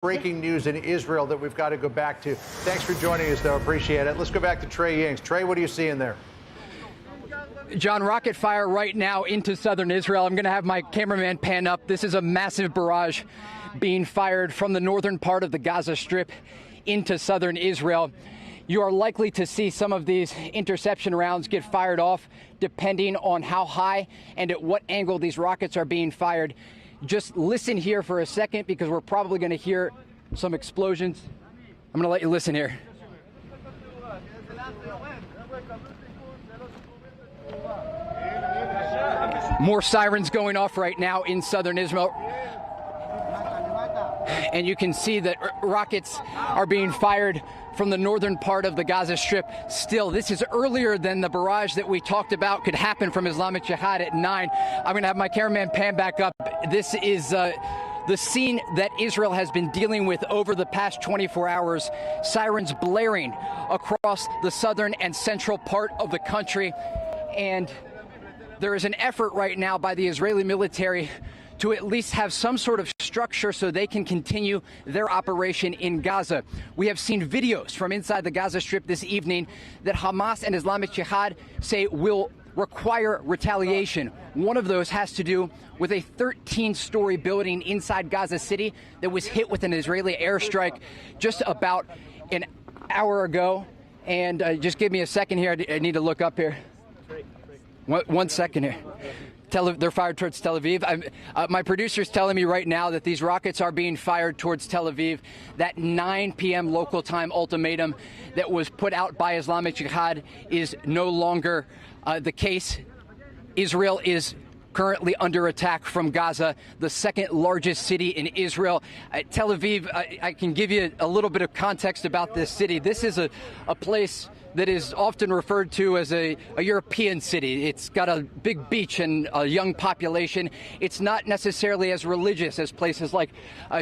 Breaking news in Israel that we've got to go back to. Thanks for joining us, though. Appreciate it. Let's go back to Trey Yingst. Trey, what are you seeing there? John, rocket fire right now into southern Israel. I'm going to have my cameraman pan up. This is a massive barrage being fired from the northern part of the Gaza Strip into southern Israel. You are likely to see some of these interception rounds get fired off depending on how high and at what angle these rockets are being fired. Just listen here for a second because we're probably going to hear some explosions. I'm going to let you listen here. More sirens going off right now in southern Israel. And you can see that rockets are being fired from the northern part of the Gaza Strip. Still, this is earlier than the barrage that we talked about could happen from Islamic Jihad at 9. I'm going to have my cameraman pan back up. This is the scene that Israel has been dealing with over the past 24 hours. Sirens blaring across the southern and central part of the country. And there is an effort right now by the Israeli military to at least have some sort of structure so they can continue their operation in Gaza. We have seen videos from inside the Gaza Strip this evening that Hamas and Islamic Jihad say will require retaliation. One of those has to do with a 13-story building inside Gaza City that was hit with an Israeli airstrike just about an hour ago. And just give me a second here. I need to look up here. One second here. They're fired towards Tel Aviv. My producer's telling me right now that these rockets are being fired towards Tel Aviv. That 9 p.m. local time ultimatum that was put out by Islamic Jihad is no longer the case. Israel is currently under attack from Gaza, the second largest city in Israel. Tel Aviv, I can give you a little bit of context about this city. This is a place that is often referred to as a European city. It's got a big beach and a young population. It's not necessarily as religious as places like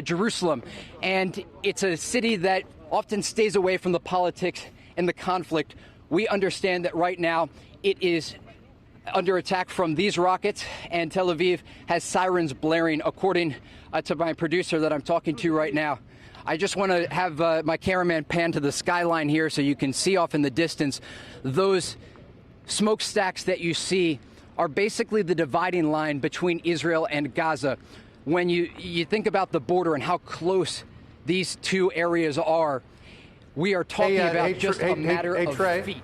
Jerusalem. And it's a city that often stays away from the politics and the conflict. We understand that right now it is under attack from these rockets, and Tel Aviv has sirens blaring, according to my producer that I'm talking to right now. I just want to have my cameraman pan to the skyline here so you can see off in the distance. Those smokestacks that you see are basically the dividing line between Israel and Gaza. When you think about the border and how close these two areas are, we are talking about just a matter of feet.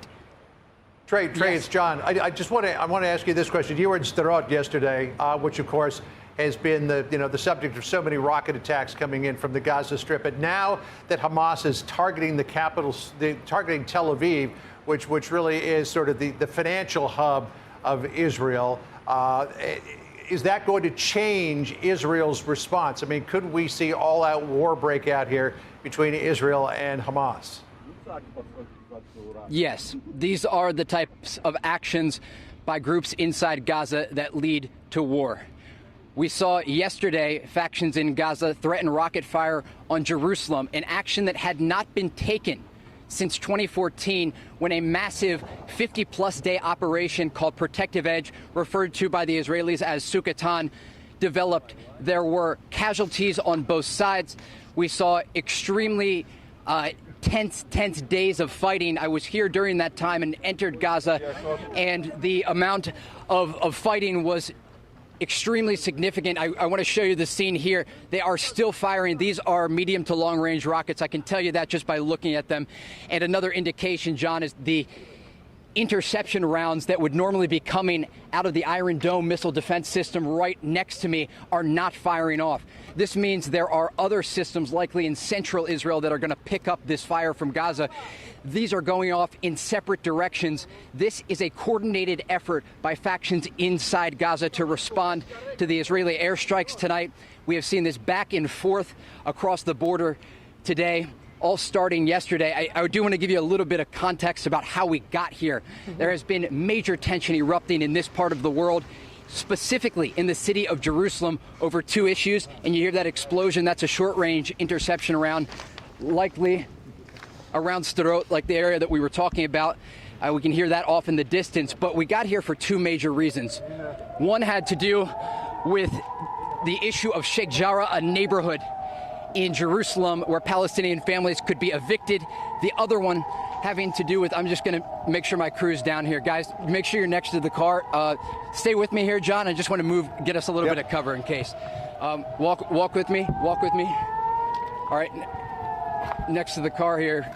Trey, Yes. It's John. I want to ask you this question. You were in Sderot yesterday, which of course has been the subject of so many rocket attacks coming in from the Gaza Strip. And now that Hamas is targeting the capital, targeting Tel Aviv, which really is sort of the financial hub of Israel, is that going to change Israel's response? I mean, could we see all-out war break out here between Israel and Hamas? Yes, these are the types of actions by groups inside Gaza that lead to war. We saw yesterday factions in Gaza threaten rocket fire on Jerusalem, an action that had not been taken since 2014 when a massive 50-plus day operation called Protective Edge, referred to by the Israelis as Sukatan, developed. There were casualties on both sides. We saw extremely tense days of fighting. I was here during that time and entered Gaza, and the amount of fighting was extremely significant. I want to show you the scene here. They are still firing. These are medium to long range rockets. I can tell you that just by looking at them. And another indication, John, is the interception rounds that would normally be coming out of the Iron Dome missile defense system right next to me are not firing off. This means there are other systems likely in central Israel that are going to pick up this fire from Gaza. These are going off in separate directions. This is a coordinated effort by factions inside Gaza to respond to the Israeli airstrikes tonight. We have seen this back and forth across the border today, all starting yesterday. I do want to give you a little bit of context about how we got here. There has been major tension erupting in this part of the world, specifically in the city of Jerusalem, over two issues. And you hear that explosion. That's a short-range interception round, likely around Sderot, like the area that we were talking about. We can hear that off in the distance. But we got here for two major reasons. One had to do with the issue of Sheikh Jarrah, a neighborhood in Jerusalem where Palestinian families could be evicted. The other one having to do with, I'm just going to make sure my crew's down here. Guys, make sure you're next to the car. Stay with me here, John. I just want to get us a little bit of cover in case. Walk with me. Walk with me. All right. Next to the car here.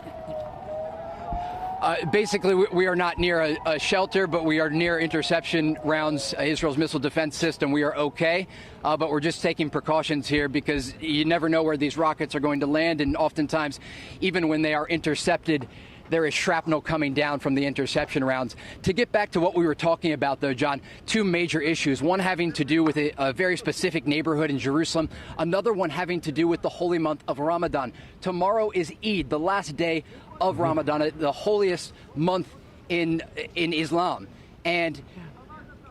Basically, we are not near a shelter, but we are near interception rounds, Israel's missile defense system. We are okay, but we're just taking precautions here because you never know where these rockets are going to land, and oftentimes, even when they are intercepted, there is shrapnel coming down from the interception rounds. To get back to what we were talking about, though, John, two major issues. One having to do with a very specific neighborhood in Jerusalem. Another one having to do with the holy month of Ramadan. Tomorrow is Eid, the last day of Ramadan, the holiest month in Islam. And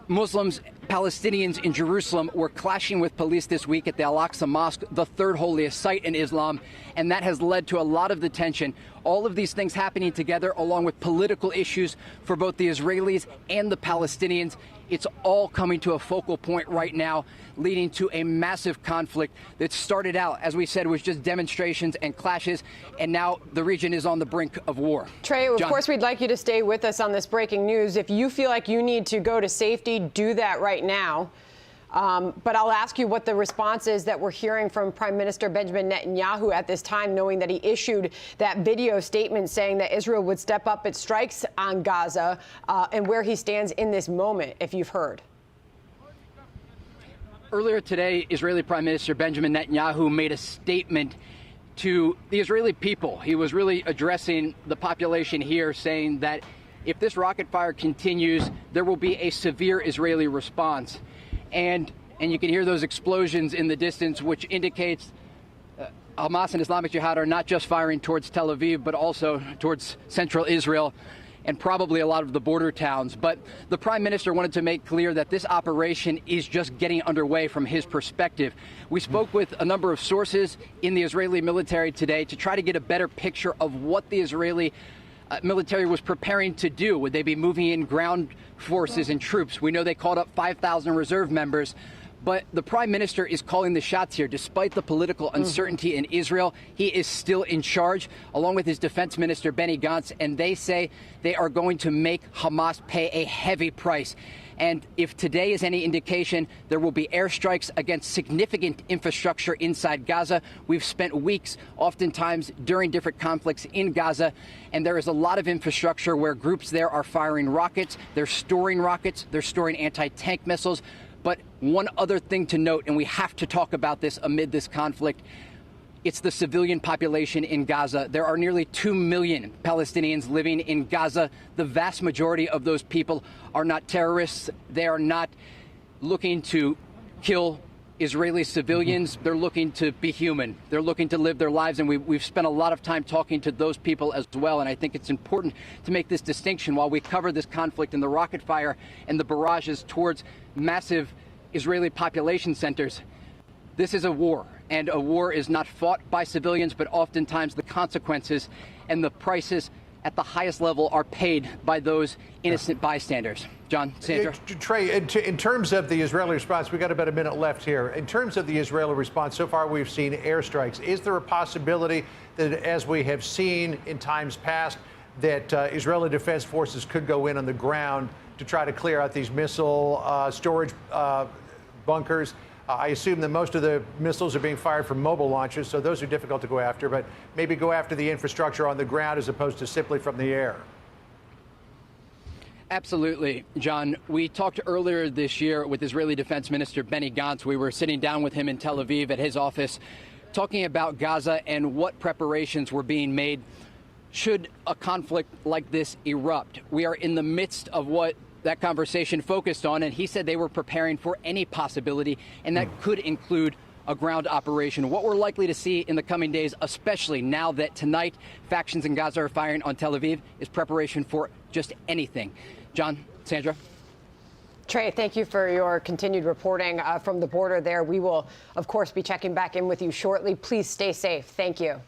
Muslims, Palestinians in Jerusalem were clashing with police this week at the Al-Aqsa Mosque, the third holiest site in Islam, and that has led to a lot of the tension. All of these things happening together, along with political issues for both the Israelis and the Palestinians. It's all coming to a focal point right now, leading to a massive conflict that started out, as we said, was just demonstrations and clashes, and now the region is on the brink of war. Trey, of course, we'd like you to stay with us on this breaking news. If you feel like you need to go to safety, do that right now. But I'll ask you what the response is that we're hearing from Prime Minister Benjamin Netanyahu at this time, knowing that he issued that video statement saying that Israel would step up its strikes on Gaza, and where he stands in this moment, if you've heard. Earlier today, Israeli Prime Minister Benjamin Netanyahu made a statement to the Israeli people. He was really addressing the population here, saying that if this rocket fire continues, there will be a severe Israeli response. And you can hear those explosions in the distance, which indicates Hamas and Islamic Jihad are not just firing towards Tel Aviv, but also towards central Israel and probably a lot of the border towns. But the Prime Minister wanted to make clear that this operation is just getting underway from his perspective. We spoke with a number of sources in the Israeli military today to try to get a better picture of what the Israeli military was preparing to do. Would they be moving in ground forces and troops? We know they called up 5,000 reserve members, but the Prime Minister is calling the shots here. Despite the political uncertainty in Israel, he is still in charge, along with his Defense Minister, Benny Gantz, and they say they are going to make Hamas pay a heavy price. And if today is any indication, there will be airstrikes against significant infrastructure inside Gaza. We've spent weeks, oftentimes during different conflicts in Gaza, and there is a lot of infrastructure where groups there are firing rockets. They're storing rockets. They're storing anti-tank missiles. But one other thing to note, and we have to talk about this amid this conflict, it's the civilian population in Gaza. There are nearly 2 million Palestinians living in Gaza. The vast majority of those people are not terrorists. They are not looking to kill Israeli civilians. They're looking to be human. They're looking to live their lives, and we've spent a lot of time talking to those people as well. And I think it's important to make this distinction while we cover this conflict and the rocket fire and the barrages towards massive Israeli population centers. This is a war, and a war is not fought by civilians, but oftentimes the consequences and the prices at the highest level are paid by those innocent bystanders. John, Sandra? Trey, in terms of the Israeli response, we've got about a minute left here. In terms of the Israeli response, so far we've seen airstrikes. Is there a possibility that, as we have seen in times past, that Israeli defense forces could go in on the ground to try to clear out these missile storage bunkers? I assume that most of the missiles are being fired from mobile launchers, so those are difficult to go after, but maybe go after the infrastructure on the ground as opposed to simply from the air. Absolutely, John. We talked earlier this year with Israeli Defense Minister Benny Gantz. We were sitting down with him in Tel Aviv at his office, talking about Gaza and what preparations were being made should a conflict like this erupt. We are in the midst of what that conversation focused on, and he said they were preparing for any possibility, and that could include a ground operation. What we're likely to see in the coming days, especially now that tonight factions in Gaza are firing on Tel Aviv, is preparation for just anything. John, Sandra? Trey, thank you for your continued reporting from the border there. We will, of course, be checking back in with you shortly. Please stay safe. Thank you.